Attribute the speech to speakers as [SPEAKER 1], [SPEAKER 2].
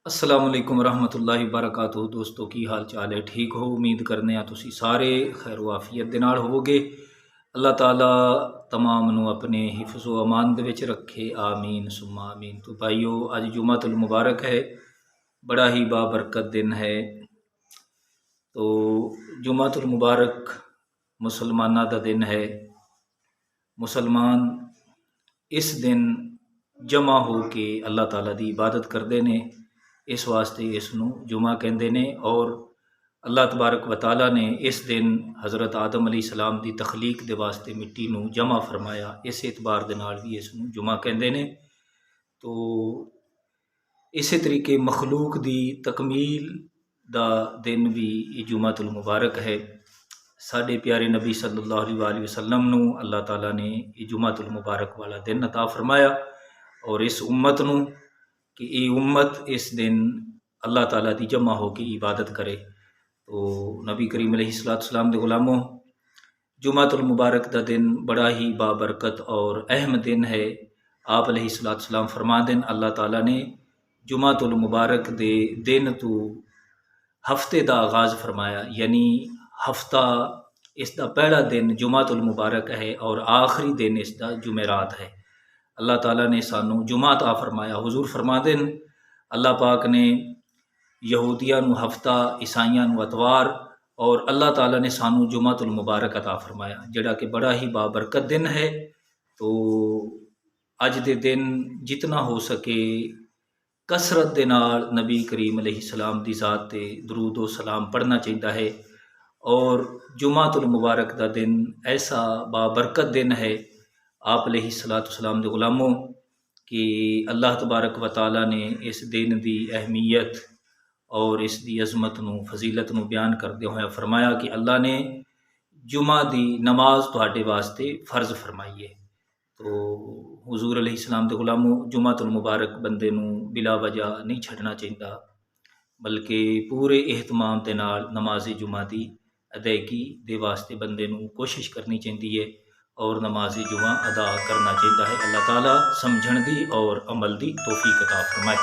[SPEAKER 1] السلام علیکم ورحمۃ اللہ وبرکاتہ دوستو کی حال چال ہے؟ ٹھیک ہو؟ امید کرنے ہیں تسی سارے خیر و عافیت دے نال ہووگے۔ اللہ تعالیٰ تمام نو اپنے حفظ و امان دے وچ رکھے، آمین ثم آمین۔ تو بھائیو، اج جمعہ المبارک ہے، بڑا ہی بابرکت دن ہے۔ تو جمعہ المبارک مسلمانہ دا دن ہے۔ مسلمان اس دن جمع ہو کے اللہ تعالیٰ دی عبادت کردے نے، اس واسطے اس نو جمعہ کہندے نے۔ اور اللہ تبارک و تعالیٰ نے اس دن حضرت آدم علیہ السلام دی تخلیق دے واسطے مٹی نو جمع فرمایا، اس اعتبار دے نال بھی اس نو جمعہ کہندے نے۔ تو اسی طریقے مخلوق دی تکمیل دا دن بھی یہ جمعہ المبارک ہے۔ ساڈے پیارے نبی صلی اللہ علیہ وآلہ وسلم نو اللہ تعالیٰ نے یہ جمعہ المبارک والا دن عطا فرمایا، اور اس امت نو کہ یہ امت اس دن اللہ تعالیٰ دی جمع ہو کے عبادت کرے۔ تو نبی کریم علیہ السلام دے غلاموں، جمعہ المبارک دا دن بڑا ہی بابرکت اور اہم دن ہے۔ آپ علیہ السلام فرما دین اللہ تعالیٰ نے جمعہ المبارک دے دن تو ہفتے دا آغاز فرمایا، یعنی ہفتہ اس دا پہلا دن جمعہ المبارک ہے اور آخری دن اس دا جمعرات ہے۔ اللہ تعالیٰ نے سانو جمعہ عطا فرمایا۔ حضور فرما دین اللہ پاک نے یہودیاں نو ہفتہ، عیسائیاں نو اتوار، اور اللہ تعالیٰ نے سانو جمعہ المبارک عطا فرمایا، جڑا کہ بڑا ہی بابرکت دن ہے۔ تو اج دے دن جتنا ہو سکے کثرت دے نال نبی کریم علیہ السلام دی ذات تے درود و سلام پڑھنا چاہیدا ہے۔ اور جمعہ المبارک دا دن ایسا بابرکت دن ہے آپ علیہ السلام دے غلاموں کہ اللہ تبارک و تعالیٰ نے اس دن دی اہمیت اور اس دی عظمت نو، فضیلت نو بیان کردے ہوئے فرمایا کہ اللہ نے جمعہ دی نماز تہاڈے واسطے فرض فرمائی ہے۔ تو حضور علیہ السلام دے غلاموں، جمعہ المبارک بندے نو بلا وجہ نہیں چھڈنا چاہیدا، بلکہ پورے اہتمام دے نال نماز جمعہ دی ادائیگی دے واسطے بندے نو کوشش کرنی چاہیدی ہے اور نماز جمعہ ادا کرنا چاہیدا ہے۔ اللہ تعالیٰ سمجھن دی اور عمل دی توفیق عطا فرمائے۔